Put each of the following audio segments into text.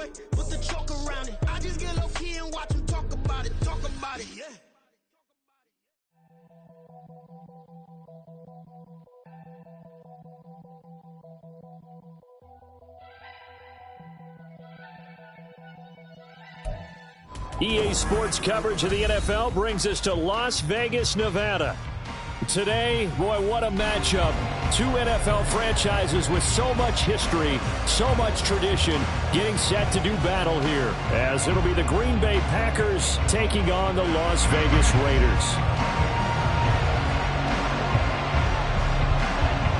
boy, put the chalk around it. I just get low key and watch them talk about it, yeah. EA Sports coverage of the NFL brings us to Las Vegas, Nevada. Today, boy, what a matchup. Two NFL franchises with so much history, so much tradition, getting set to do battle here, as it'll be the Green Bay Packers taking on the Las Vegas Raiders.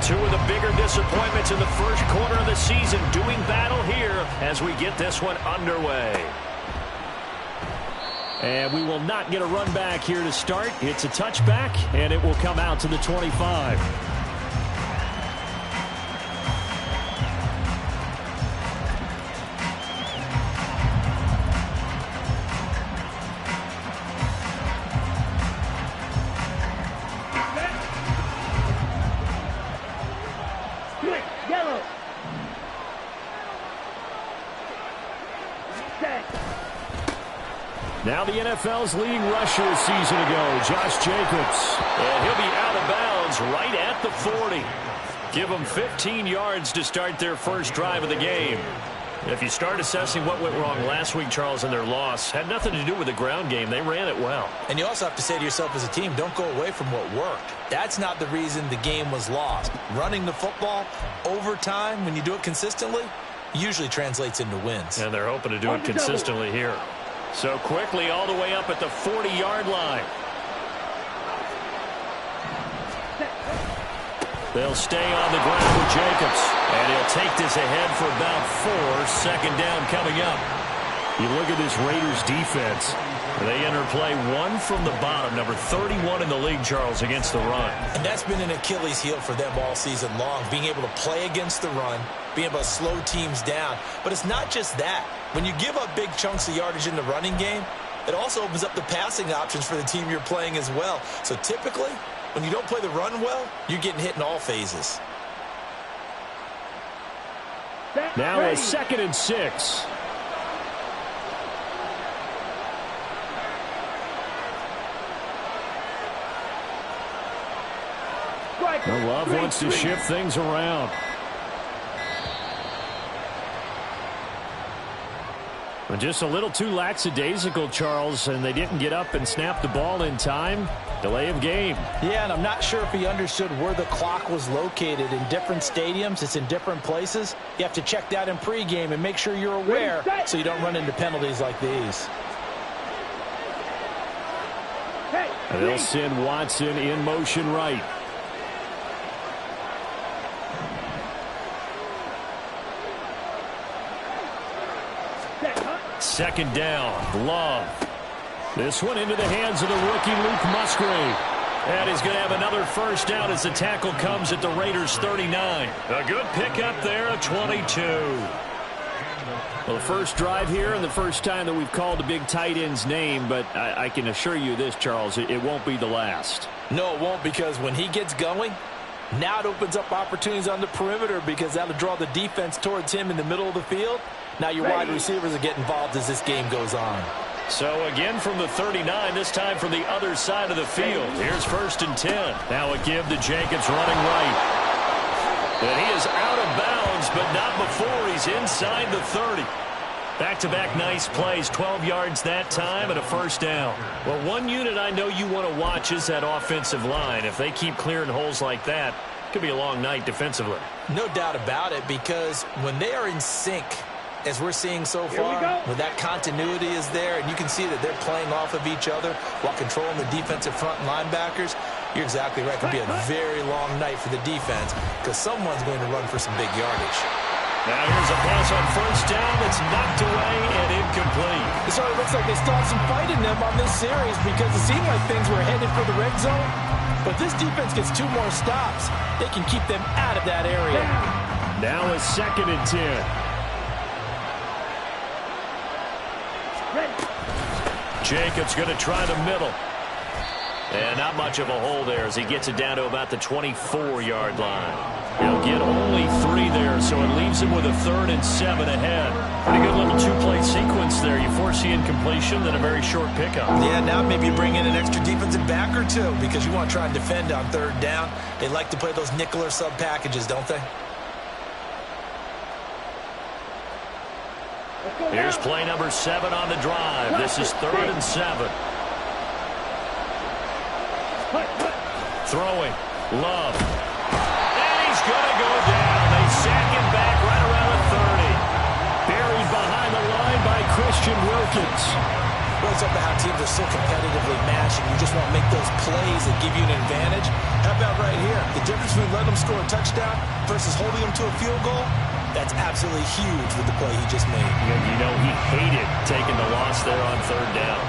Two of the bigger disappointments in the first quarter of the season doing battle here as we get this one underway. And we will not get a run back here to start. It's a touchback, and it will come out to the 25. Now the NFL's leading rusher a season ago, Josh Jacobs. And he'll be out of bounds right at the 40. Give them 15 yards to start their first drive of the game. If you start assessing what went wrong last week, Charles, in their loss, had nothing to do with the ground game. They ran it well. And you also have to say to yourself as a team, don't go away from what worked. That's not the reason the game was lost. Running the football over time, when you do it consistently, usually translates into wins. And they're hoping to do it consistently here. So quickly all the way up at the 40-yard line. They'll stay on the ground with Jacobs. And he'll take this ahead for about 4. Second down coming up. You look at this Raiders defense. They enter play 1 from the bottom, number 31 in the league, Charles, against the run. And that's been an Achilles heel for them all season long, being able to play against the run, being able to slow teams down. But it's not just that. When you give up big chunks of yardage in the running game, it also opens up the passing options for the team you're playing as well. So typically, when you don't play the run well, you're getting hit in all phases. Now a 2nd and 6. Love wants to shift things around. And just a little too lackadaisical, Charles, and they didn't get up and snap the ball in time. Delay of game. Yeah, and I'm not sure if he understood where the clock was located. In different stadiums, it's in different places. You have to check that in pregame and make sure you're aware so you don't run into penalties like these. They'll send Watson in motion right. Second down, Love. This one into the hands of the rookie Luke Musgrave. And he's going to have another first down as the tackle comes at the Raiders' 39. A good pickup there, a 22. Well, the first drive here and the first time that we've called the big tight end's name, but I can assure you this, Charles, it won't be the last. No, it won't, because when he gets going, now it opens up opportunities on the perimeter because that'll draw the defense towards him in the middle of the field. Now your wide receivers will get involved as this game goes on. So again from the 39, this time from the other side of the field. Here's 1st and 10. Now a give to Jacobs running right. And he is out of bounds, but not before he's inside the 30. Back-to-back nice plays, 12 yards that time and a first down. Well, one unit I know you want to watch is that offensive line. If they keep clearing holes like that, it could be a long night defensively. No doubt about it, because when they are in sync, as we're seeing so far, when that continuity is there, and you can see that they're playing off of each other while controlling the defensive front and linebackers, you're exactly right. It could be a very long night for the defense because someone's going to run for some big yardage. Now here's a pass on first down. It's knocked away and incomplete. It sort of looks like they still have some fight in them on this series because it seemed like things were headed for the red zone. But this defense gets 2 more stops. They can keep them out of that area. Now a 2nd and 10. Jacobs going to try the middle. And not much of a hole there as he gets it down to about the 24-yard line. He'll get only 3 there, so it leaves leaves him with a 3rd and 7 ahead. Pretty good little two-play sequence there. You foresee incompletion, then a very short pickup. Yeah, now maybe you bring in an extra defensive back or two because you want to try and defend on 3rd down. They like to play those nickel or sub packages, don't they? Here's play number 7 on the drive. This is 3rd and 7. Throwing. Love. And he's going to go down. They sack him back right around the 30. Buried behind the line by Christian Wilkins. Well, it's up to how teams are so competitively matched, and you just want to make those plays that give you an advantage. How about right here? The difference between letting them score a touchdown versus holding them to a field goal, that's absolutely huge with the play he just made. And you know he hated taking the loss there on 3rd down.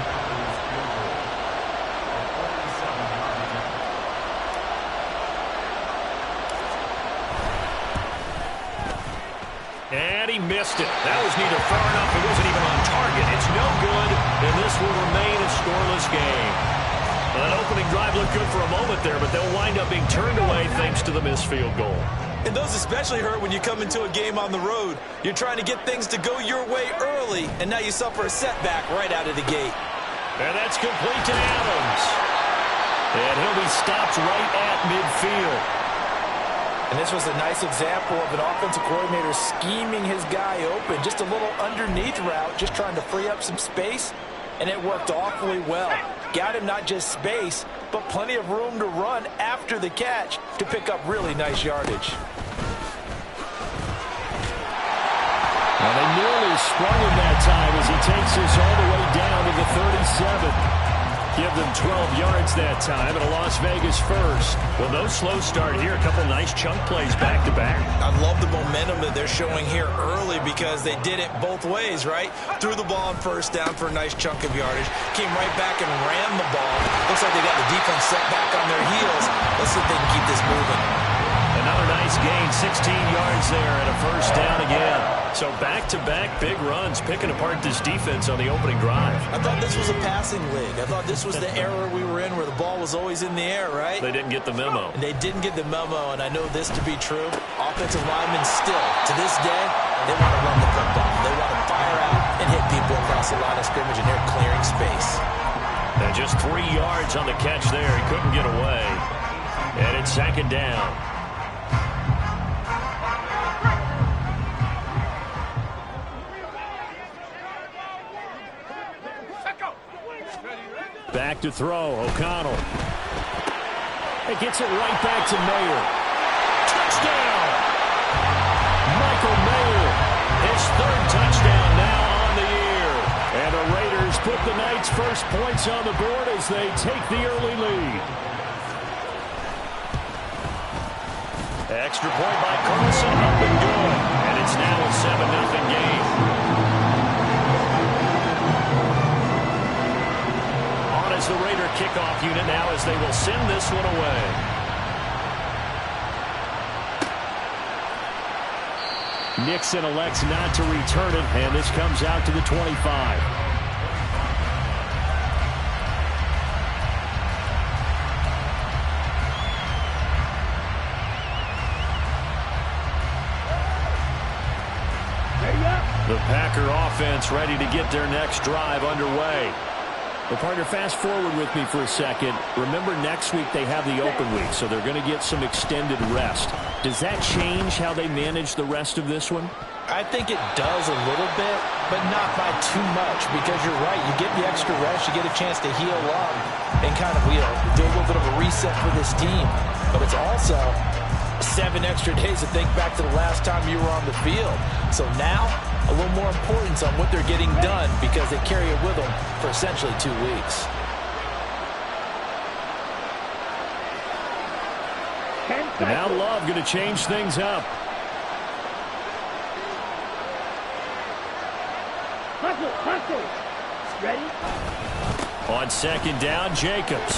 And he missed it. That was neither far enough. It wasn't even on target. It's no good, and this will remain a scoreless game. Well, that opening drive looked good for a moment there, but they'll wind up being turned away thanks to the missed field goal. And those especially hurt when you come into a game on the road. You're trying to get things to go your way early, and now you suffer a setback right out of the gate. And that's complete to Adams. And he'll be stopped right at midfield. And this was a nice example of an offensive coordinator scheming his guy open. Just a little underneath route, just trying to free up some space, and it worked awfully well. Got him not just space, but plenty of room to run after the catch to pick up really nice yardage. Well, they nearly sprung him that time as he takes this all the way down to the 37. Give them 12 yards that time and a Las Vegas first. Well, no slow start here. A couple nice chunk plays back-to-back. I love the momentum that they're showing here early because they did it both ways, right? Threw the ball on 1st down for a nice chunk of yardage. Came right back and ran the ball. Looks like they got the defense set back on their heels. Let's see if they can keep this moving. Another nice gain, 16 yards there and a 1st down again. So back-to-back big runs, picking apart this defense on the opening drive. I thought this was a passing league. I thought this was the era we were in where the ball was always in the air, right? They didn't get the memo. And they didn't get the memo, and I know this to be true. Offensive linemen still, to this day, they want to run the football. They want to fire out and hit people across the line of scrimmage, and they're clearing space. And just 3 yards on the catch there. He couldn't get away. And it's 2nd down. Back to throw, O'Connell. It gets it right back to Mayer. Touchdown! Michael Mayer, his 3rd touchdown now on the year. And the Raiders put the Knights' first points on the board as they take the early lead. Extra point by Carlson, up and good. And it's now a 7-0 game. As the Raider kickoff unit now as they will send this one away. Nixon elects not to return it, and this comes out to the 25. The Packer offense ready to get their next drive underway. Well, partner, fast forward with me for a second. Remember, next week they have the open week, so they're going to get some extended rest. Does that change how they manage the rest of this one? I think it does a little bit, but not by too much, because you're right. You get the extra rest. You get a chance to heal up and kind of, do a little bit of a reset for this team. But it's also 7 extra days to think back to the last time you were on the field. So now, a little more importance on what they're getting done because they carry it with them for essentially 2 weeks. And now Love going to change things up. Ready? On 2nd down, Jacobs.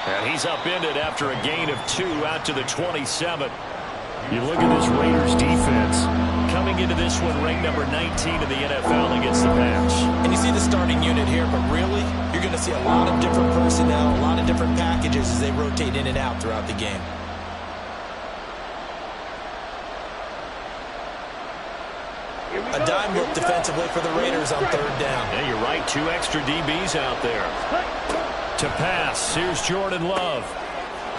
And he's upended after a gain of 2 out to the 27. You look at this Raiders defense coming into this one ranked number 19 in the NFL against the pass. And you see the starting unit here, but really, you're going to see a lot of different personnel, a lot of different packages as they rotate in and out throughout the game. A dime look defensively for the Raiders on third down. Yeah, you're right. 2 extra DBs out there. To pass, here's Jordan Love.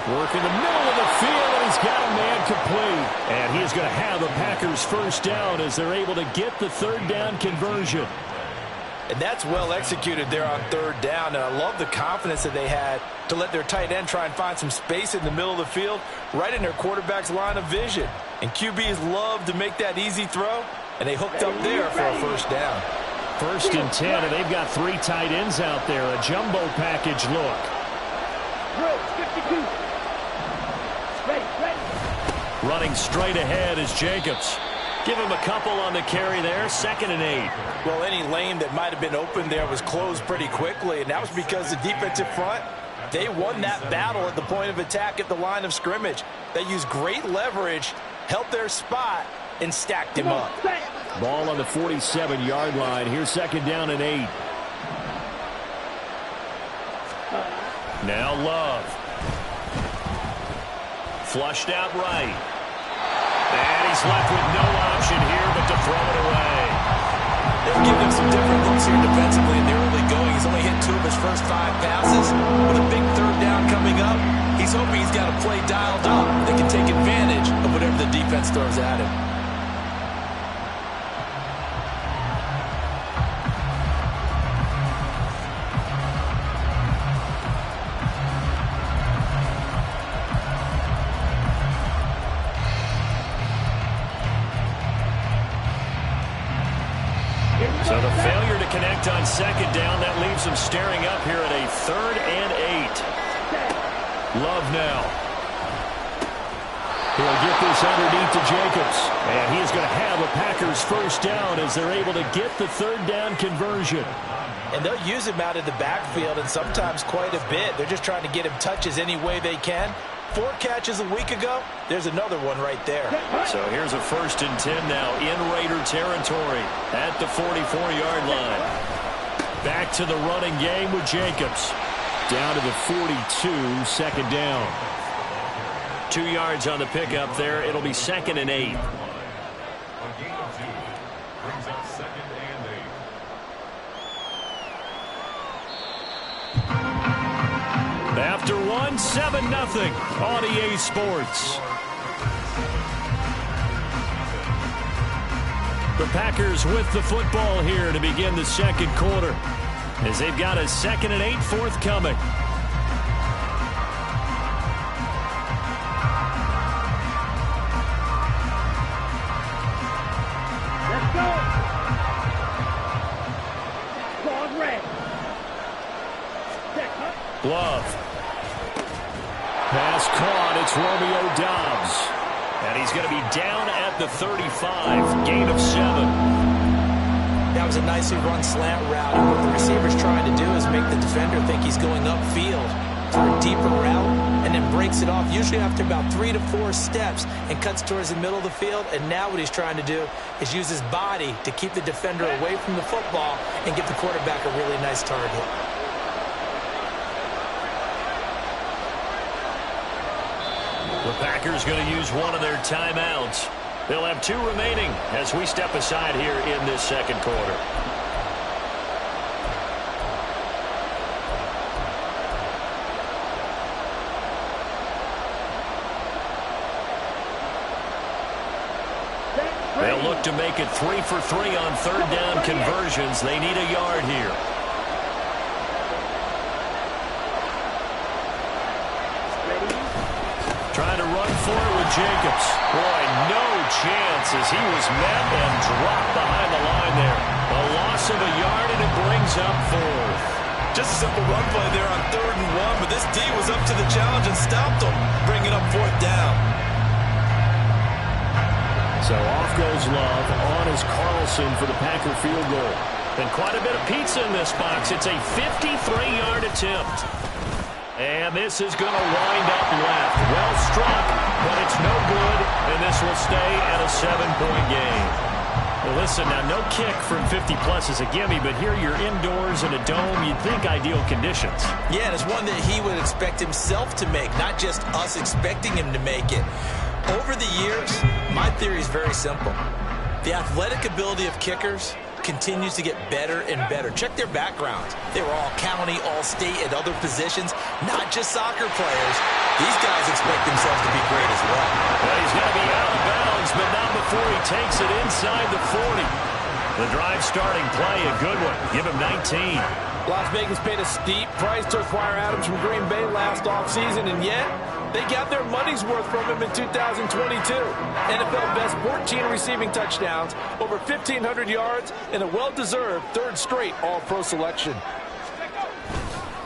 Working the middle of the field, and he's got a man complete. And he is going to have the Packers first down as they're able to get the third down conversion. And that's well executed there on third down. And I love the confidence that they had to let their tight end try and find some space in the middle of the field, right in their quarterback's line of vision. And QBs love to make that easy throw, and they hooked up there for a first down. 1st and 10, and they've got 3 tight ends out there. A jumbo package look. Running straight ahead is Jacobs. Give him a couple on the carry there. 2nd and 8. Well, any lane that might have been open there was closed pretty quickly, and that was because the defensive front, they won that battle at the point of attack at the line of scrimmage. They used great leverage, held their spot, and stacked him up. Ball on the 47-yard line. Here's 2nd down and 8. Now Love. Flushed out right. And he's left with no option here but to throw it away. They've given him some different looks here defensively in the early going. He's only hit 2 of his first 5 passes. With a big third down coming up, he's hoping he's got a play dialed up that can take advantage of whatever the defense throws at him. So the failure to connect on 2nd down, that leaves them staring up here at a 3rd and 8. Love now. He'll get this underneath to Jacobs. And he is going to have a Packers first down as they're able to get the third down conversion. And they'll use him out of the backfield, and sometimes quite a bit. They're just trying to get him touches any way they can. 4 catches a week ago. There's another one right there. So here's a 1st and 10 now in Raider territory at the 44-yard line. Back to the running game with Jacobs. Down to the 42, 2nd down. 2 yards on the pickup there. It'll be 2nd and 8. After 1, 7-0 on EA Sports. The Packers with the football here to begin the 2nd quarter, as they've got a 2nd and 8 forthcoming. Let's go. Squad red. Love. Pass caught. It's Romeo Doubs. And he's going to be down at the 35. Gain of 7. That was a nicely run slant route. And what the receiver's trying to do is make the defender think he's going upfield for a deeper route, and then breaks it off, usually after about 3 to 4 steps, and cuts towards the middle of the field. And now what he's trying to do is use his body to keep the defender away from the football and get the quarterback a really nice target. The Packers going to use one of their timeouts. They'll have 2 remaining as we step aside here in this 2nd quarter. They'll look to make it 3 for 3 on 3rd down conversions. They need a yard here. Trying to run for it with Jacobs. Boy, no chance as he was met and dropped behind the line there. A loss of a yard, and it brings up 4th. Just a simple run play there on 3rd and 1, but this D was up to the challenge and stopped him, bringing up 4th down. So off goes Love. On is Carlson for the Packer field goal. And quite a bit of pizza in this box. It's a 53-yard attempt. And this is going to wind up left. Well struck, but it's no good, and this will stay at a 7-point game. Well, listen, now no kick from 50-plus is a gimme, but here you're indoors in a dome. You'd think ideal conditions. Yeah, and it's one that he would expect himself to make, not just us expecting him to make it. Over the years, my theory is very simple. The athletic ability of kickers continues to get better and better. Check their backgrounds. They were all county, all state, and other positions, not just soccer players. These guys expect themselves to be great as well. Well, he's going to be out of bounds, but not before he takes it inside the 40. The drive starting play, a good one. Give him 19. Las Vegas paid a steep price to acquire Adams from Green Bay last offseason, and yet they got their money's worth from him in 2022. NFL best 14 receiving touchdowns, over 1,500 yards, and a well-deserved third straight All-Pro selection.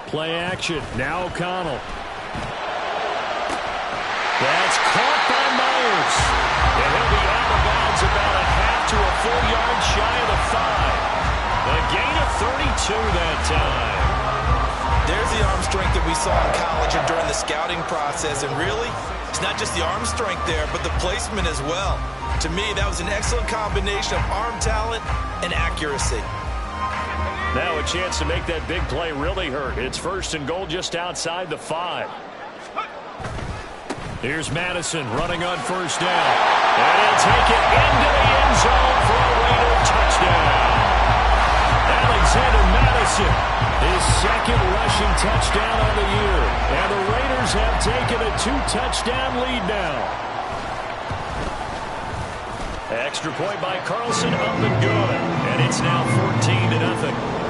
Play action. Now O'Connell. That's caught by Myers. And he'll be out of bounds about a half to a full yard shy of the 5. A gain of 32 that time. There's the arm strength that we saw in college and during the scouting process. And really, it's not just the arm strength there, but the placement as well. To me, that was an excellent combination of arm talent and accuracy. Now a chance to make that big play really hurt. It's first and goal just outside the 5. Here's Madison running on first down. And he'll take it into the end zone for a Raider touchdown. Alexander Madison, his second rushing touchdown on the year. And the Raiders have taken a 2-touchdown lead now. Extra point by Carlson, up and good. And it's now 14-0.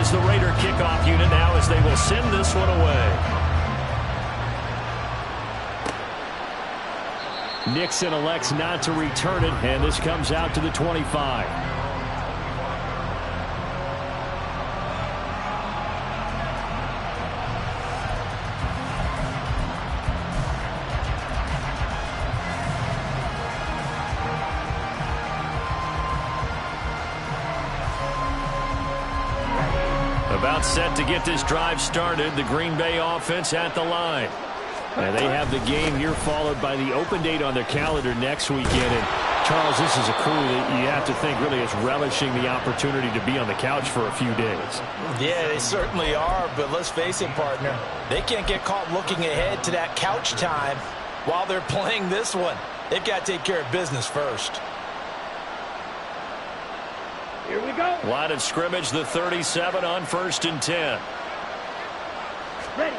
The Raider kickoff unit now as they will send this one away. Nixon elects not to return it, and this comes out to the 25. About set to get this drive started. The Green Bay offense at the line. And they have the game here followed by the open date on their calendar next weekend. And Charles, this is a crew that you have to think really is relishing the opportunity to be on the couch for a few days. Yeah, they certainly are, but let's face it, partner. They can't get caught looking ahead to that couch time while they're playing this one. They've got to take care of business first. Here we go. Line of scrimmage, the 37 on first and 10. Ready.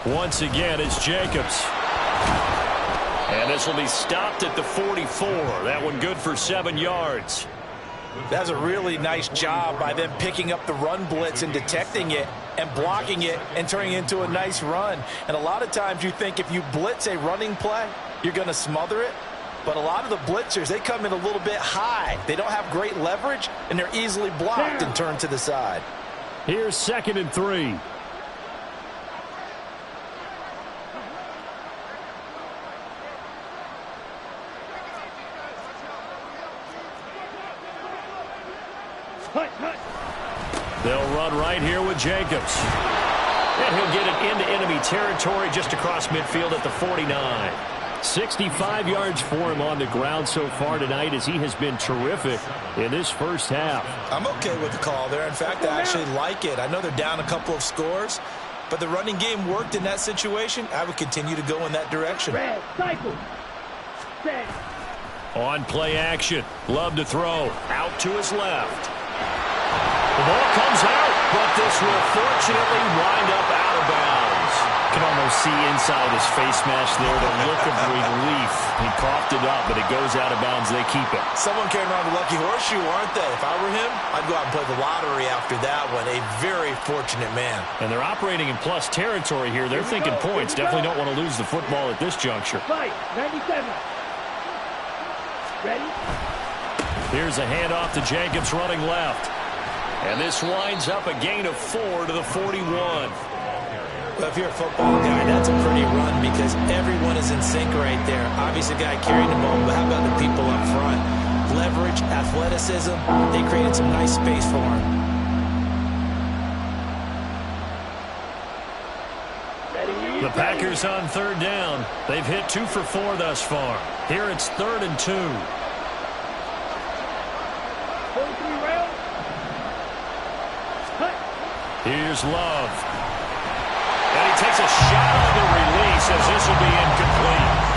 Once again, it's Jacobs. And this will be stopped at the 44. That one good for 7 yards. That's a really nice job by them picking up the run blitz and detecting it and blocking it and turning it into a nice run. And a lot of times you think if you blitz a running play, you're going to smother it. But a lot of the blitzers, they come in a little bit high. They don't have great leverage, and they're easily blocked and turned to the side. Here's 2nd and 3. They'll run right here with Jacobs. And he'll get it into enemy territory just across midfield at the 49. 65 yards for him on the ground so far tonight as he has been terrific in this first half. I'm okay with the call there. In fact, I actually like it. I know they're down a couple of scores, but the running game worked in that situation. I would continue to go in that direction. Red, cycle. Set. On play action. Love to throw. Out to his left. The ball comes out, but this will fortunately wind up out of bounds. You can almost see inside his face mask there the look of relief. He coughed it up, but it goes out of bounds. They keep it. Someone came around with a lucky horseshoe, aren't they? If I were him, I'd go out and play the lottery after that one. A very fortunate man. And they're operating in plus territory here. They're thinking points. Definitely don't want to lose the football at this juncture. Fight. 97. Ready? Here's a handoff to Jacobs running left. And this winds up a gain of 4 to the 41. Well, if you're a football guy, that's a pretty run because everyone is in sync right there. Obviously, the guy carrying the ball, but how about the people up front? Leverage, athleticism, they created some nice space for him. The Packers on third down. They've hit 2 for 4 thus far. Here it's 3rd and 2. Here's Love. And he takes a shot on the release as this will be incomplete.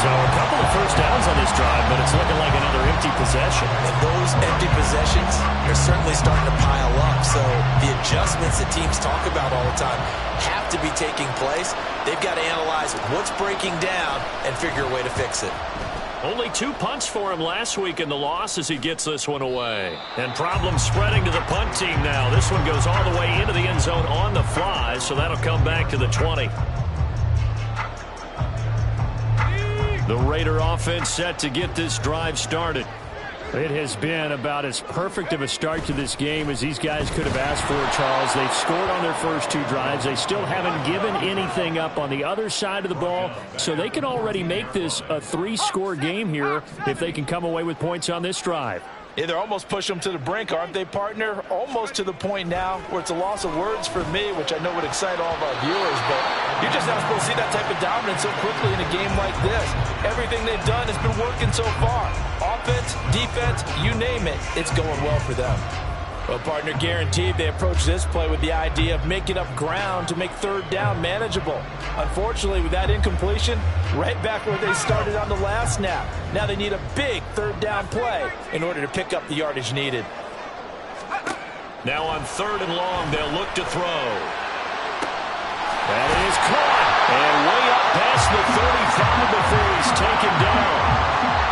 So a couple of first downs on this drive, but it's looking like another empty possession. And those empty possessions are certainly starting to pile up. So the adjustments that teams talk about all the time have to be taking place. They've got to analyze what's breaking down and figure a way to fix it. Only 2 punts for him last week in the loss as he gets this one away. And problems spreading to the punt team now. This one goes all the way into the end zone on the fly, so that'll come back to the 20. The Raider offense set to get this drive started. It has been about as perfect of a start to this game as these guys could have asked for, Charles. They've scored on their first 2 drives. They still haven't given anything up on the other side of the ball, so they can already make this a 3-score game here if they can come away with points on this drive. Yeah, they're almost pushing them to the brink, aren't they, partner? Almost to the point now where it's a loss of words for me, which I know would excite all of our viewers, but you're just not supposed to see that type of dominance so quickly in a game like this. Everything they've done has been working so far. Offense, defense, you name it, it's going well for them. Well, partner, guaranteed they approach this play with the idea of making up ground to make third down manageable. Unfortunately, with that incompletion, right back where they started on the last snap. Now they need a big third down play in order to pick up the yardage needed. Now on 3rd and long, they'll look to throw. That is caught. And way up past the 35 before he's taken down.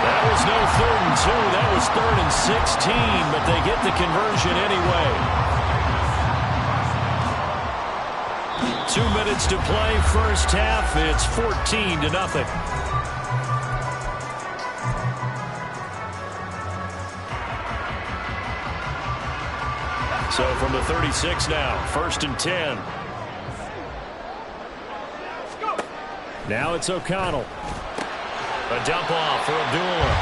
That was no 3rd and 2. That was 3rd and 16, but they get the conversion anyway. 2 minutes to play, first half. It's 14-0. So from the 36 now, 1st and 10. Now it's O'Connell. A dump off for Abdullah.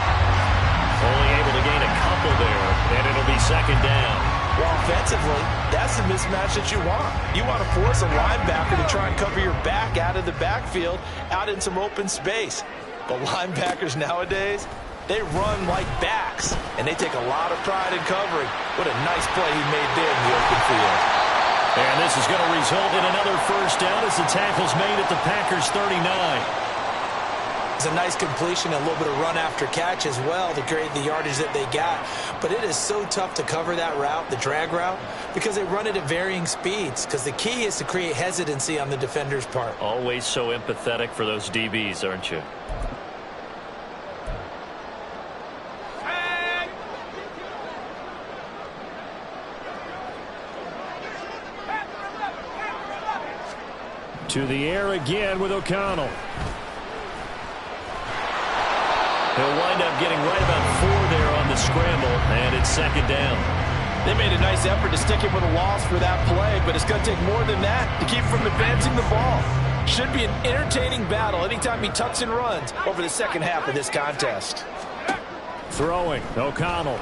Only able to gain a couple there, and it'll be 2nd down. Well, offensively, that's the mismatch that you want. You want to force a linebacker to try and cover your back out of the backfield, out in some open space. But linebackers nowadays, they run like backs, and they take a lot of pride in covering. What a nice play he made there in the open field. And this is going to result in another first down as the tackle's made at the Packers' 39. It's a nice completion, a little bit of run after catch as well to create the yardage that they got. But it is so tough to cover that route, the drag route, because they run it at varying speeds. Because the key is to create hesitancy on the defender's part. Always so empathetic for those DBs, aren't you? To the air again with O'Connell. He'll wind up getting right about 4 there on the scramble, and it's 2nd down. They made a nice effort to stick him with a loss for that play, but it's going to take more than that to keep him from advancing the ball. Should be an entertaining battle anytime he tucks and runs over the second half of this contest. Throwing, O'Connell.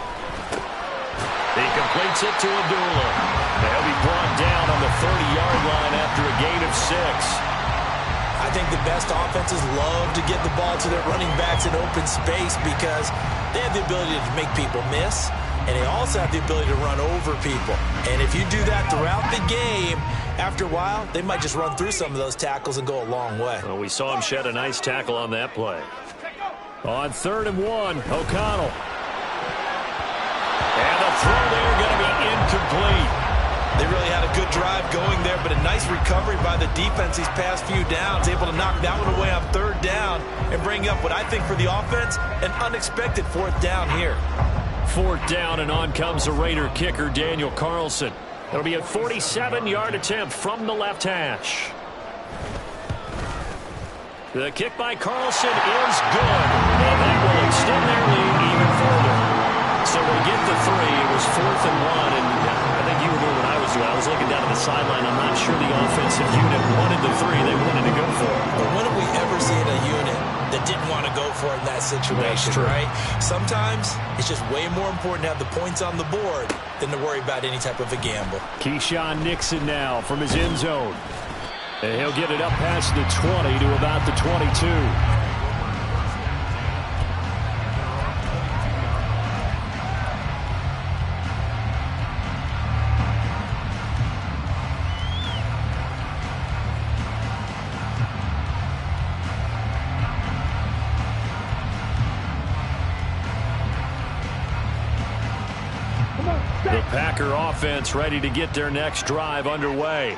He completes it to Abdullah. They'll be brought down on the 30-yard line after a gain of 6. I think the best offenses love to get the ball to their running backs in open space because they have the ability to make people miss, and they also have the ability to run over people. And if you do that throughout the game, after a while, they might just run through some of those tackles and go a long way. Well, we saw him shed a nice tackle on that play. On 3rd and 1, O'Connell. And the throw there going to be incomplete. They really had a good drive going there, but a nice recovery by the defense these past few downs, able to knock that one away on 3rd down and bring up what I think for the offense, an unexpected 4th down here. 4th down, and on comes the Raider kicker, Daniel Carlson. It'll be a 47-yard attempt from the left hash. The kick by Carlson is good, and that will extend their lead even further. So they get the 3. It was 4th and 1, and I think you were doing what I was doing. I was looking down at the sideline. I'm not sure the offensive unit wanted the 3. They wanted to go for it. But when have we ever seen a unit that didn't want to go for it in that situation, right? Sometimes it's just way more important to have the points on the board than to worry about any type of a gamble. Keyshawn Nixon now from his end zone. And he'll get it up past the 20 to about the 22. The Packer offense ready to get their next drive underway.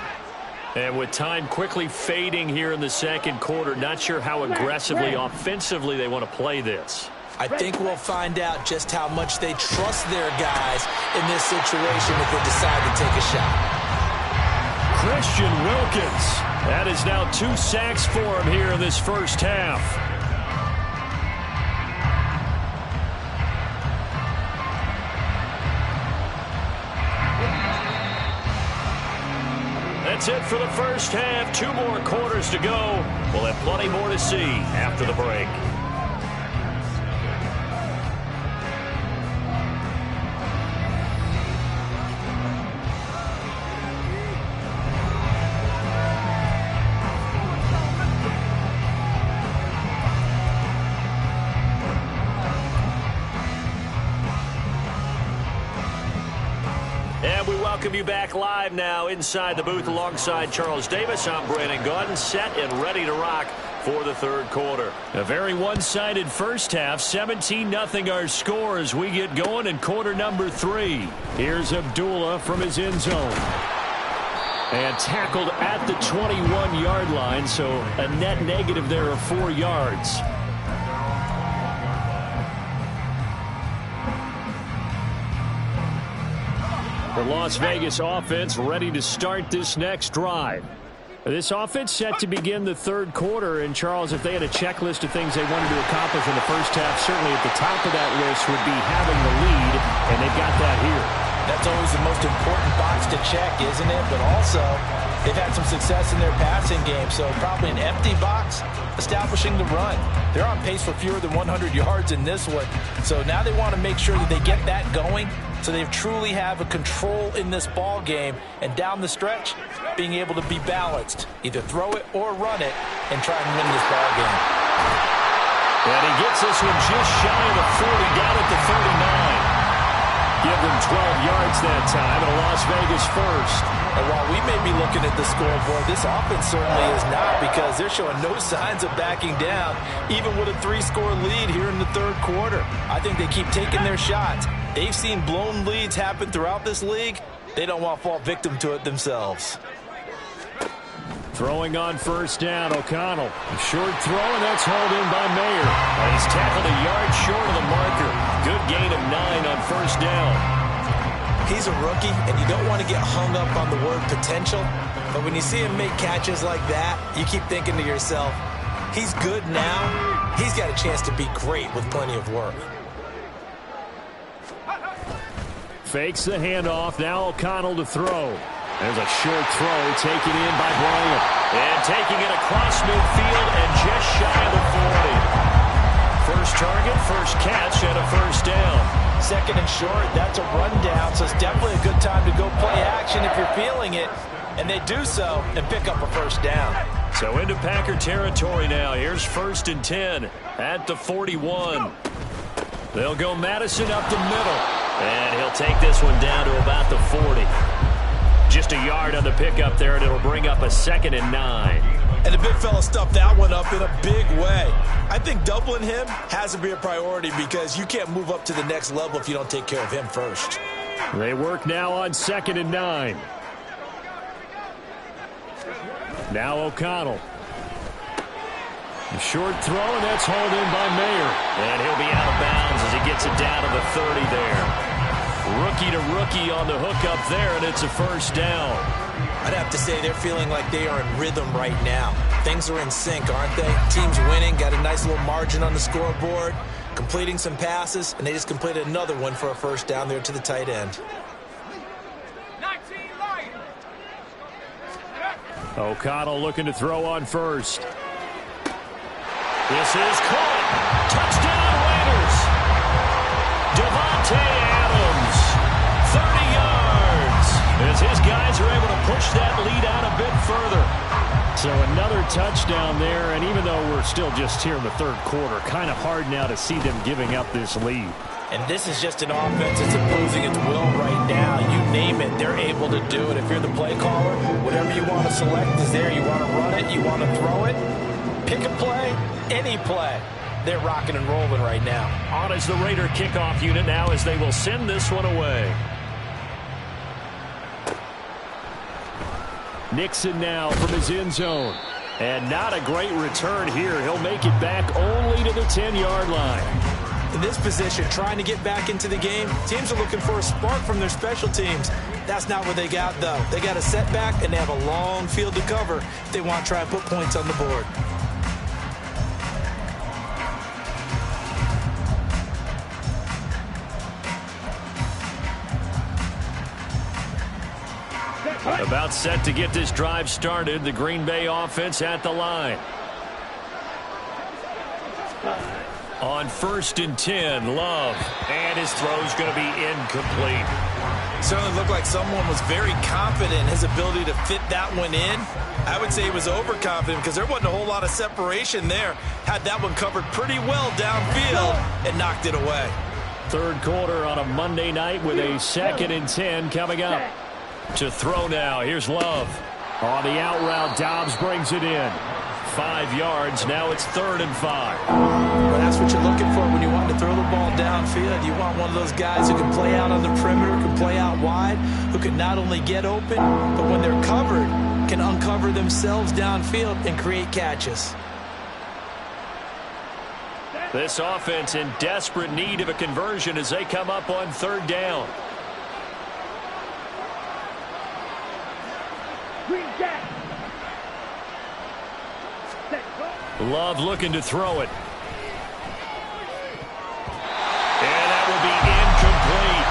And with time quickly fading here in the second quarter, not sure how aggressively, offensively they want to play this. I think we'll find out just how much they trust their guys in this situation if they decide to take a shot. Christian Wilkins. That is now 2 sacks for him here in this first half. That's it for the first half. 2 more quarters to go. We'll have plenty more to see after the break. And we welcome you back live now inside the booth alongside Charles Davis. I'm Brandon Gaudin, set and ready to rock for the third quarter. A very one-sided first half, 17-0 our score as we get going in quarter number 3. Here's Abdullah from his end zone. And tackled at the 21-yard line, so a net negative there of 4 yards. The Las Vegas offense ready to start this next drive. This offense set to begin the third quarter. And, Charles, if they had a checklist of things they wanted to accomplish in the first half, certainly at the top of that list would be having the lead, and they've got that here. That's always the most important box to check, isn't it? But also, they've had some success in their passing game, so probably an empty box establishing the run. They're on pace for fewer than 100 yards in this one. So now they want to make sure that they get that going so they truly have a control in this ball game, and down the stretch, being able to be balanced. Either throw it or run it and try and win this ball game. And he gets this one just shy of the 40, down at the 39. Give them 12 yards that time, and a Las Vegas first. And while we may be looking at the scoreboard, this offense certainly is not, because they're showing no signs of backing down, even with a 3-score lead here in the third quarter. I think they keep taking their shots. They've seen blown leads happen throughout this league. They don't want to fall victim to it themselves. Throwing on first down, O'Connell. A short throw, and that's hauled in by Mayer. And he's tackled a yard short of the marker. Good gain of 9 on first down. He's a rookie, and you don't want to get hung up on the word potential. But when you see him make catches like that, you keep thinking to yourself, he's good now. He's got a chance to be great with plenty of work. Fakes the handoff. Now O'Connell to throw. There's a short throw taken in by Bryant. And taking it across midfield and just shy of the 40. First target, first catch, and a first down. Second and short, that's a rundown, so it's definitely a good time to go play action if you're feeling it. And they do so and pick up a first down. So into Packer territory now. Here's 1st and 10 at the 41. They'll go Madison up the middle. And he'll take this one down to about the 40. Just a yard on the pickup there, and it'll bring up a 2nd and 9. And the big fella stuffed that one up in a big way. I think doubling him has to be a priority, because you can't move up to the next level if you don't take care of him first. They work now on 2nd and 9. Now O'Connell. A short throw, and that's hauled in by Mayer. And he'll be out of bounds as he gets it down to the 30 there. Rookie to rookie on the hook up there, and it's a first down. I'd have to say they're feeling like they are in rhythm right now. Things are in sync, aren't they? Team's winning, got a nice little margin on the scoreboard, completing some passes, and they just completed another one for a first down there to the tight end. O'Connell looking to throw on first. This is caught. Touchdown Raiders. Davante Adams, 30 yards. As his guys are able to push that lead out a bit further. So another touchdown there, and even though we're still just here in the third quarter, kind of hard now to see them giving up this lead. And this is just an offense that's imposing its will right now. You name it, they're able to do it. If you're the play caller, whatever you want to select is there. You want to run it, you want to throw it, pick a play, any play. They're rocking and rolling right now. On is the Raider kickoff unit now as they will send this one away. Nixon now from his end zone. And not a great return here. He'll make it back only to the 10-yard line. In this position, trying to get back into the game, teams are looking for a spark from their special teams. That's not what they got, though. They got a setback, and they have a long field to cover if they want to try and put points on the board. About set to get this drive started. The Green Bay offense at the line. On 1st and 10, Love. And his throw's going to be incomplete. Certainly looked like someone was very confident in his ability to fit that one in. I would say he was overconfident because there wasn't a whole lot of separation there. Had that one covered pretty well downfield and knocked it away. Third quarter on a Monday night with a 2nd and 10 coming up. To throw now. Here's Love. On the out route, Dobbs brings it in. 5 yards. Now it's 3rd and 5. Well, that's what you're looking for when you want to throw the ball downfield. You want one of those guys who can play out on the perimeter, can play out wide, who can not only get open, but when they're covered, can uncover themselves downfield and create catches. This offense in desperate need of a conversion as they come up on 3rd down. Love looking to throw it. And that will be incomplete.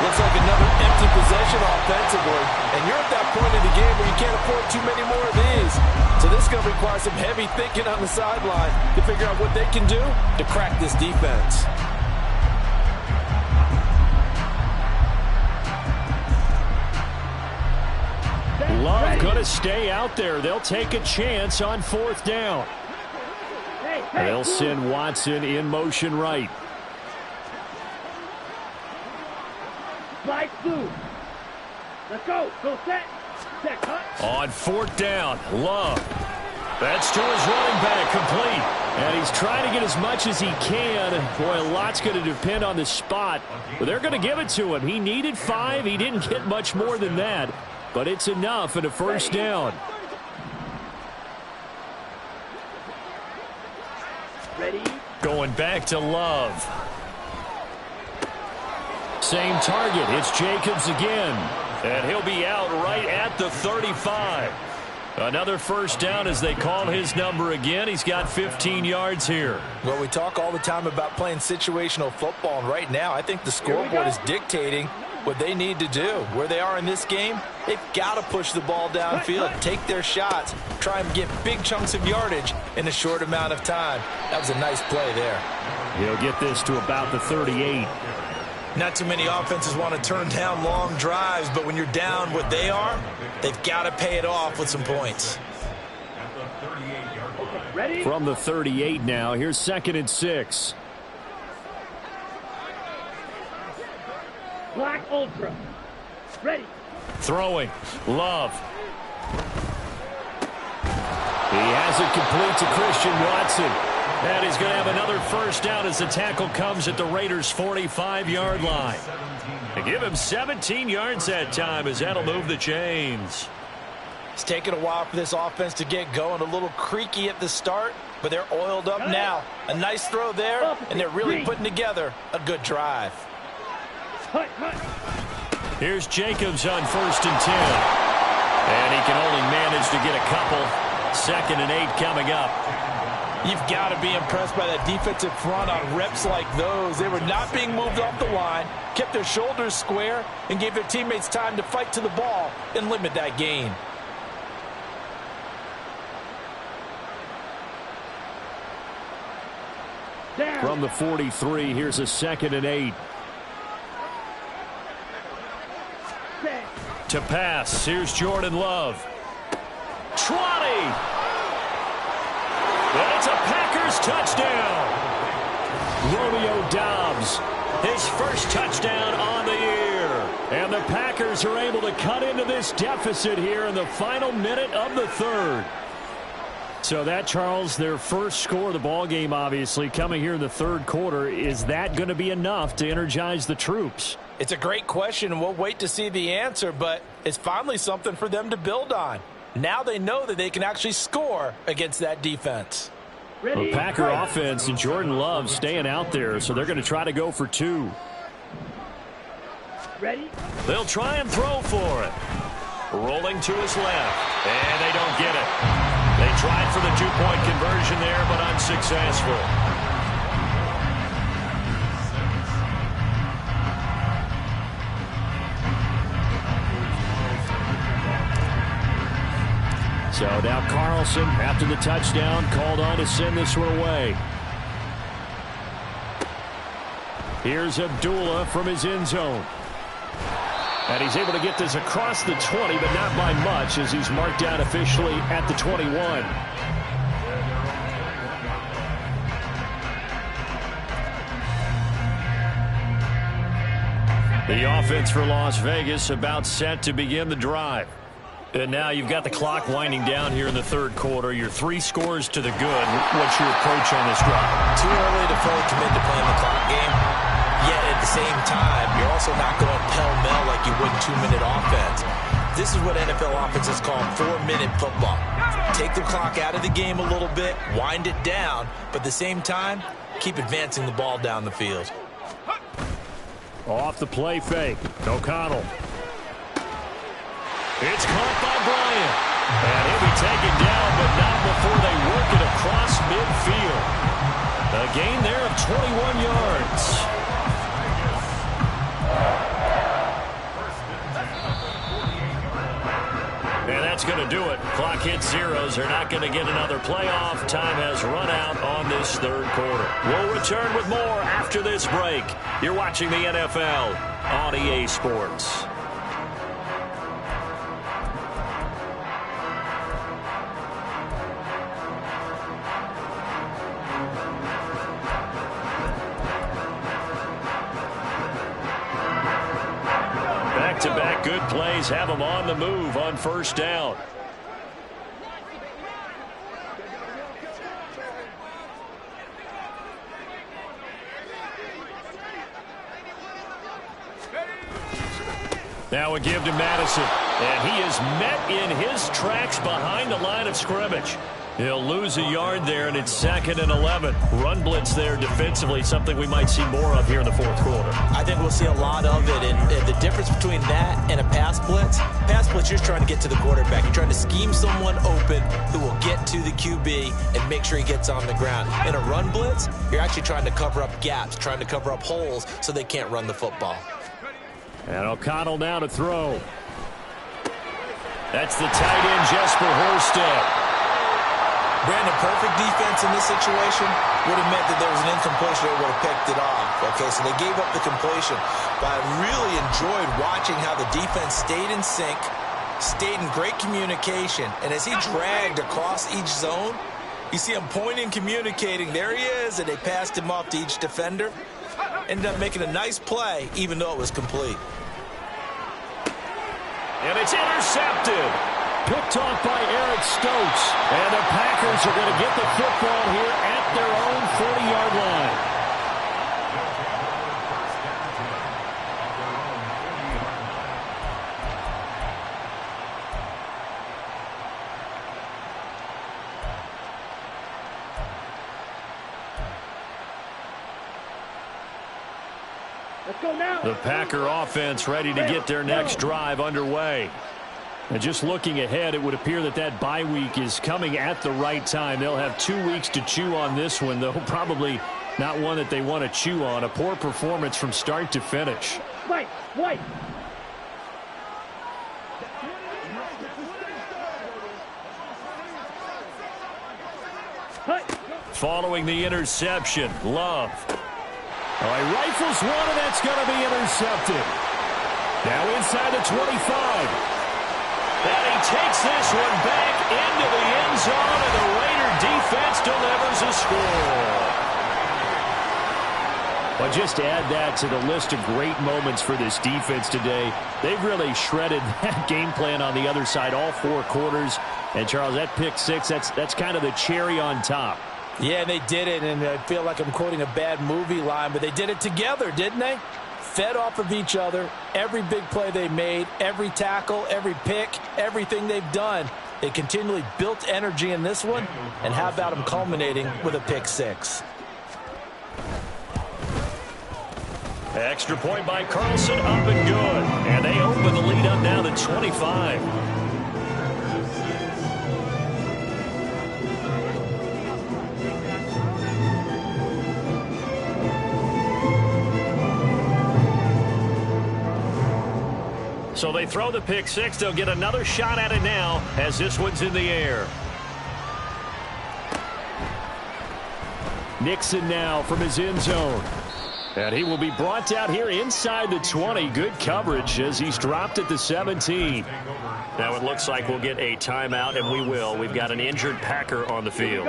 Looks like another empty possession offensively. And you're at that point in the game where you can't afford too many more of these. So this is going to require some heavy thinking on the sideline to figure out what they can do to crack this defense. Love going to stay out there. They'll take a chance on 4th down. They'll send Watson in motion right. Slide through. Let's go. Go set. Set cut. On 4th down, Love. That's to his running back, complete. And he's trying to get as much as he can. Boy, a lot's going to depend on the spot. But they're going to give it to him. He needed 5. He didn't get much more than that. But it's enough at a 1st down. Ready? Going back to Love. Same target. It's Jacobs again. And he'll be out right at the 35. Another 1st down as they call his number again. He's got 15 yards here. Well, we talk all the time about playing situational football, and right now I think the scoreboard is dictating what they need to do. Where they are in this game, they've got to push the ball downfield, take their shots, try and get big chunks of yardage in a short amount of time. That was a nice play there. He'll get this to about the 38. Not too many offenses want to turn down long drives, but when you're down what they are, they've got to pay it off with some points. Ready? From the 38 now, here's 2nd and 6. Black Ultra. Ready. Throwing. Love. He has it complete to Christian Watson. And he's going to have another 1st down as the tackle comes at the Raiders' 45-yard line. They give him 17 yards that time as that'll move the chains. It's taken a while for this offense to get going. A little creaky at the start, but they're oiled up now. A nice throw there, and they're really putting together a good drive. Here's Jacobs on 1st and 10. And he can only manage to get a couple. 2nd and 8 coming up. You've got to be impressed by that defensive front on reps like those. They were not being moved off the line, kept their shoulders square, and gave their teammates time to fight to the ball and limit that gain. From the 43, here's a 2nd and 8. To pass, here's Jordan Love. 20. And it's a Packers touchdown. Romeo Doubs, his first touchdown on the year. And the Packers are able to cut into this deficit here in the final minute of the third. So that, Charles, their first score of the ball game, obviously, coming here in the third quarter. Is that going to be enough to energize the troops? It's a great question, and we'll wait to see the answer, but it's finally something for them to build on. Now they know that they can actually score against that defense. The Packer offense and Jordan Love staying out there, so they're going to try to go for 2. Ready? They'll try and throw for it. Rolling to his left, and they don't get it. They tried for the 2-point conversion there, but unsuccessful. So now Carlson, after the touchdown, called on to send this one away. Here's Abdullah from his end zone. And he's able to get this across the 20, but not by much, as he's marked down officially at the 21. The offense for Las Vegas about set to begin the drive. And now you've got the clock winding down here in the third quarter. You're 3 scores to the good. What's your approach on this drive? Too early to fully commit to playing the clock game. Yet at the same time, you're also not going pell-mell like you would in 2-minute offense. This is what NFL offenses call 4-minute football. Take the clock out of the game a little bit, wind it down, but at the same time, keep advancing the ball down the field. Off the play fake. O'Connell. It's caught by Bryant. And he'll be taken down, but not before they work it across midfield. A gain there of 21 yards. And that's going to do it. Clock hits zeros. They're not going to get another playoff. Time has run out on this third quarter. We'll return with more after this break. You're watching the NFL on EA Sports. Back-to-back good plays have them on the move on first down. Now a give to Madison, and he is met in his tracks behind the line of scrimmage. He'll lose a yard there, and it's 2nd and 11. Run blitz there defensively, something we might see more of here in the fourth quarter. I think we'll see a lot of it, and the difference between that and a pass blitz, you're trying to get to the quarterback. You're trying to scheme someone open who will get to the QB and make sure he gets on the ground. In a run blitz, you're actually trying to cover up gaps, trying to cover up holes so they can't run the football. And O'Connell now to throw. That's the tight end, Jesper Horsted. Brandon, perfect defense in this situation would have meant that there was an incompletion that would have picked it off. Okay, so they gave up the completion. But I really enjoyed watching how the defense stayed in sync, stayed in great communication. And as he dragged across each zone, you see him pointing, communicating. There he is, and they passed him off to each defender. Ended up making a nice play, even though it was complete. And it's intercepted. Picked off by Eric Stokes. And the Packers are going to get the football here at their own 40-yard line. Let's go now. The Packer offense ready to get their next drive underway. And just looking ahead, it would appear that that bye week is coming at the right time. They'll have 2 weeks to chew on this one, though probably not one that they want to chew on. A poor performance from start to finish. White. Following the interception, Love. He rifles one, and that's going to be intercepted. Now inside the 25. And he takes this one back into the end zone, and the Raider defense delivers a score. Well, just to add that to the list of great moments for this defense today, they've really shredded that game plan on the other side all 4 quarters. And, Charles, that pick six, that's kind of the cherry on top. Yeah, they did it, and I feel like I'm quoting a bad movie line, but they did it together, didn't they? Fed off of each other, every big play they made, every tackle, every pick, everything they've done. They continually built energy in this one, and how about them culminating with a pick six? Extra point by Carlson, up and good. And they open the lead up now to 25. So they throw the pick six. They'll get another shot at it now as this one's in the air. Nixon now from his end zone. And he will be brought down here inside the 20. Good coverage as he's dropped at the 17. Now it looks like we'll get a timeout, and we will. We've got an injured Packer on the field.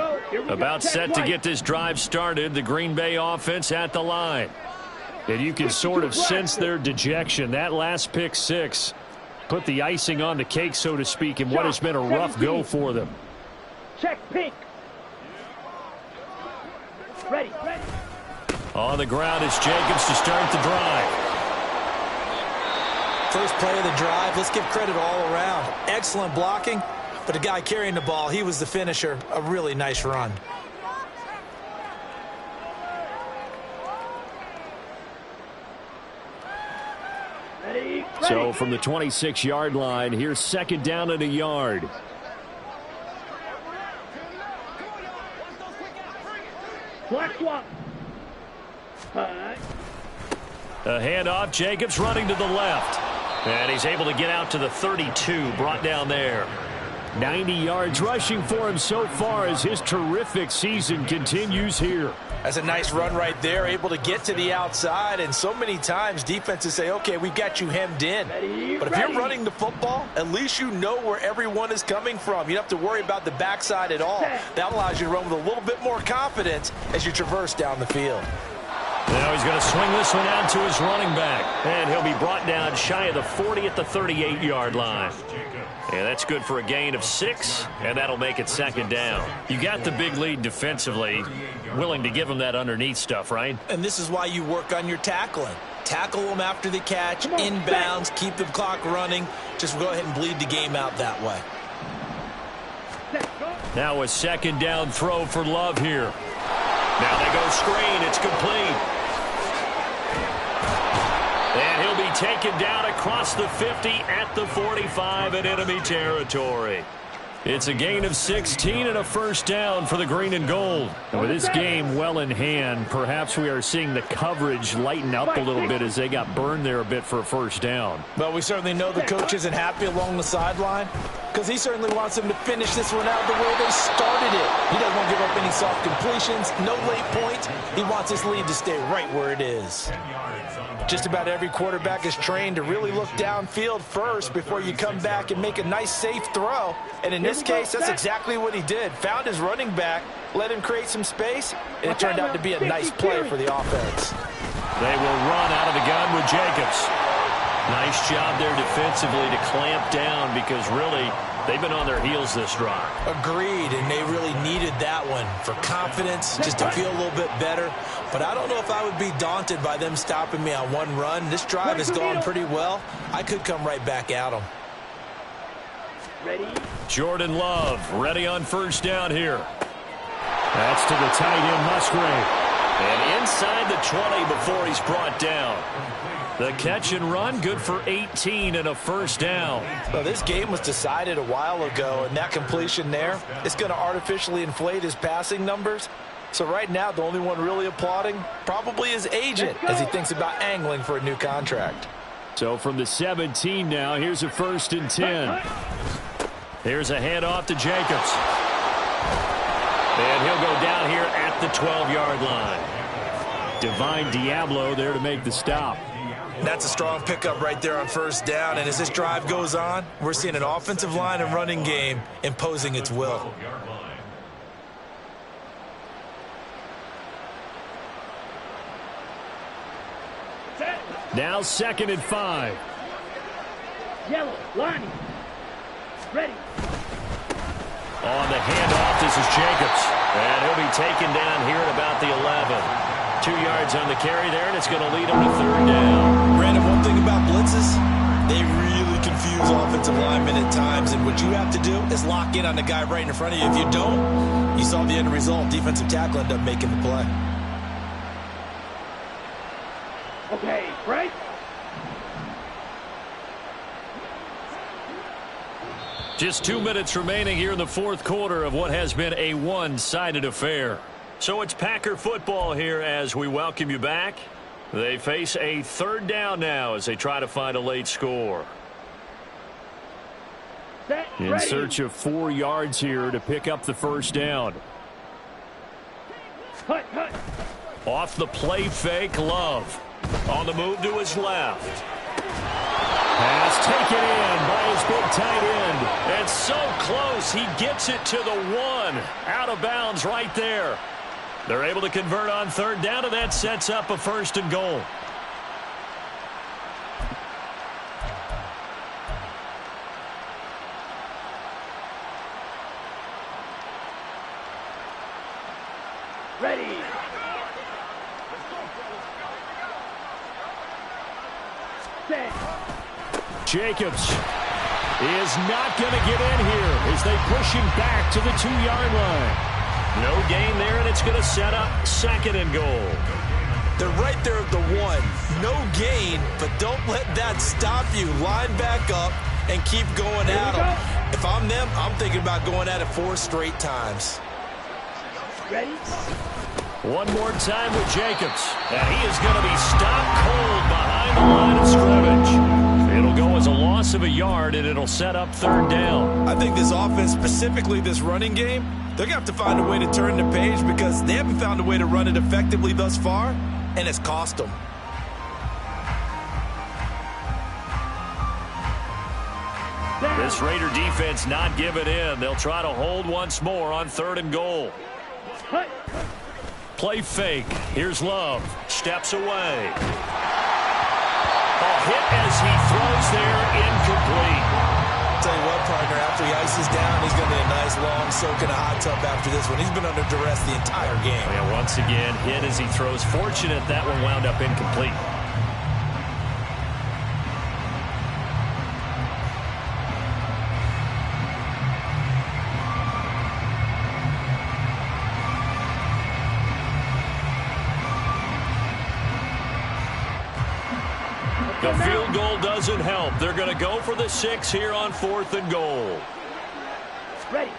About set to get this drive started. The Green Bay offense at the line. And you can sort of sense their dejection. That last pick six put the icing on the cake, so to speak, in what has been a rough go for them. Check pink. Ready. On the ground is Jacobs to start the drive. First play of the drive, let's give credit all around. Excellent blocking, but the guy carrying the ball, he was the finisher. A really nice run. Ready. So from the 26-yard line, here's second down and a yard. Black swap. A handoff, Jacobs running to the left. And he's able to get out to the 32, brought down there. 90 yards rushing for him so far as his terrific season continues here. That's a nice run right there, able to get to the outside, and so many times defenses say, okay, we've got you hemmed in. But if you're running the football, at least you know where everyone is coming from. You don't have to worry about the backside at all. That allows you to run with a little bit more confidence as you traverse down the field. Now he's going to swing this one out to his running back. And he'll be brought down shy of the 40 at the 38-yard line. And that's good for a gain of 6, and that'll make it second down. You got the big lead defensively, willing to give him that underneath stuff, right? And this is why you work on your tackling. Tackle them after the catch, inbounds, keep the clock running. Just go ahead and bleed the game out that way. Now a second down throw for Love here. Now they go screen. It's complete. And he'll be taken down across the 50 at the 45 in enemy territory. It's a gain of 16 and a first down for the green and gold. And with this game well in hand, perhaps we are seeing the coverage lighten up a little bit as they got burned there a bit for a first down. But we certainly know the coach isn't happy along the sideline because he certainly wants them to finish this one out the way they started it. He doesn't want to give up any soft completions, no late points. He wants his lead to stay right where it is. Just about every quarterback is trained to really look downfield first before you come back and make a nice, safe throw. And in this case, that's exactly what he did. Found his running back, let him create some space, and it turned out to be a nice play for the offense. They will run out of the gun with Jacobs. Nice job there defensively to clamp down because really they've been on their heels this drive. Agreed, and they really needed that one for confidence, just to feel a little bit better. But I don't know if I would be daunted by them stopping me on one run. This drive has gone pretty well. I could come right back at them. Ready. Jordan Love ready on first down here. That's to the tight end, Musgrave. And inside the 20 before he's brought down. The catch and run, good for 18 and a first down. Well, this game was decided a while ago, and that completion there is going to artificially inflate his passing numbers. So right now, the only one really applauding probably his agent as he thinks about angling for a new contract. So from the 17 now, here's a 1st and 10. Here's a handoff to Jacobs. And he'll go down here at the 12-yard line. Divine Diablo there to make the stop. That's a strong pickup right there on first down. And as this drive goes on, we're seeing an offensive line and running game imposing its will. Now 2nd and 5. Yellow, Lonnie. Ready. On the handoff, this is Jacobs. And he'll be taken down here at about the 11. 2 yards on the carry there, and it's going to lead him to 3rd down. Brandon, one thing about blitzes, they really confuse offensive linemen at times, and what you have to do is lock in on the guy right in front of you. If you don't, you saw the end result. Defensive tackle ended up making the play. Okay, right. Just 2 minutes remaining here in the 4th quarter of what has been a one-sided affair. So it's Packer football here as we welcome you back. They face a 3rd down now as they try to find a late score. Set, In ready. search of 4 yards here to pick up the 1st down. Hut, hut. Off the play fake, Love. On the move to his left. Pass taken in by his big tight end. And so close, he gets it to the 1. Out of bounds right there. They're able to convert on 3rd down, and that sets up a 1st and goal. Ready. Set. Jacobs is not going to get in here as they push him back to the 2-yard line. No gain there, and it's going to set up 2nd and goal. They're right there at the 1. No gain, but don't let that stop you. Line back up and keep going at them. If I'm them, I'm thinking about going at it 4 straight times. Ready. One more time with Jacobs. And he is going to be stopped cold behind the line of scrimmage. It'll go as a loss of a yard, and it'll set up 3rd down. I think this offense, specifically this running game, they're going to have to find a way to turn the page because they haven't found a way to run it effectively thus far, and it's cost them. This Raider defense not giving in. They'll try to hold once more on 3rd and goal. Hut. Play fake. Here's Love. Steps away. A hit as he throws there, incomplete. Tell you what, partner, after he ices down, he's going to need a nice long soak in a hot tub after this one. He's been under duress the entire game. Yeah, once again, hit as he throws. Fortunate that one wound up incomplete. The field goal doesn't help. They're going to go for the 6 here on 4th and goal. Ready.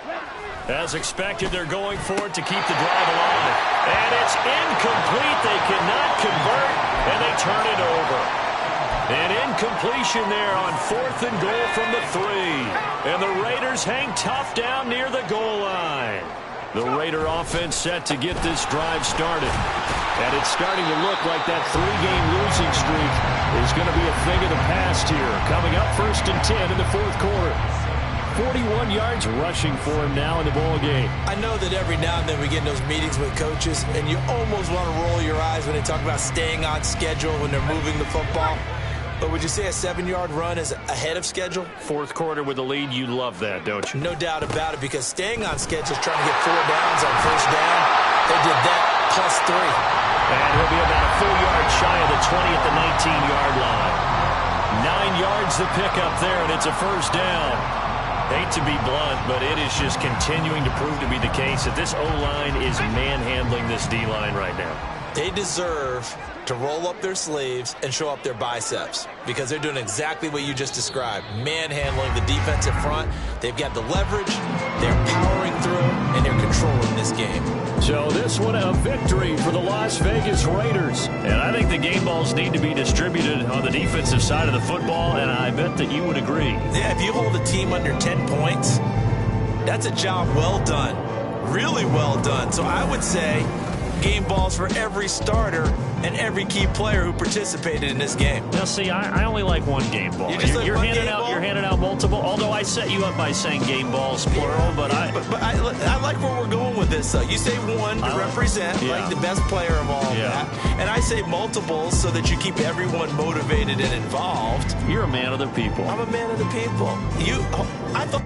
As expected, they're going for it to keep the drive alive. And it's incomplete. They cannot convert, and they turn it over. An incompletion there on 4th and goal from the 3. And the Raiders hang tough down near the goal line. The Raider offense set to get this drive started. And it's starting to look like that 3-game losing streak is going to be a thing of the past here. Coming up 1st and 10 in the 4th quarter. 41 yards rushing for him now in the ball game. I know that every now and then we get in those meetings with coaches, and you almost want to roll your eyes when they talk about staying on schedule when they're moving the football. But would you say a 7-yard run is ahead of schedule? 4th quarter with the lead, you love that, don't you? No doubt about it, because staying on schedule is trying to get 4 downs on 1st down. They did that plus 3. And he'll be about a full yard shy of the 20 at the 19-yard line. 9 yards to pick up there, and it's a 1st down. Hate to be blunt, but it is just continuing to prove to be the case that this O-line is manhandling this D-line right now. They deserve to roll up their sleeves and show up their biceps because they're doing exactly what you just described, manhandling the defensive front. They've got the leverage, they're powering through, and they're controlling this game. So this one a victory for the Las Vegas Raiders. And I think the game balls need to be distributed on the defensive side of the football, and I bet that you would agree. Yeah, if you hold a team under 10 points, that's a job well done, really well done. So I would say game balls for every starter and every key player who participated in this game. Now, see, I only like one game ball. You're handing out multiple. Although I set you up by saying game balls plural, but I like where we're going with this. You say one to represent, like the best player of all that, and I say multiples so that you keep everyone motivated and involved. You're a man of the people. I'm a man of the people. I thought.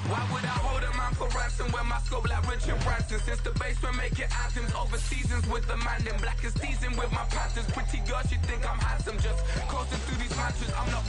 Why would I hold a man for ransom when my scope like Richard Branson? Since the basement making anthems over seasons with the man, then black is seasoned with my patterns. Pretty girl, she think I'm handsome, just coasting through these matches. I'm not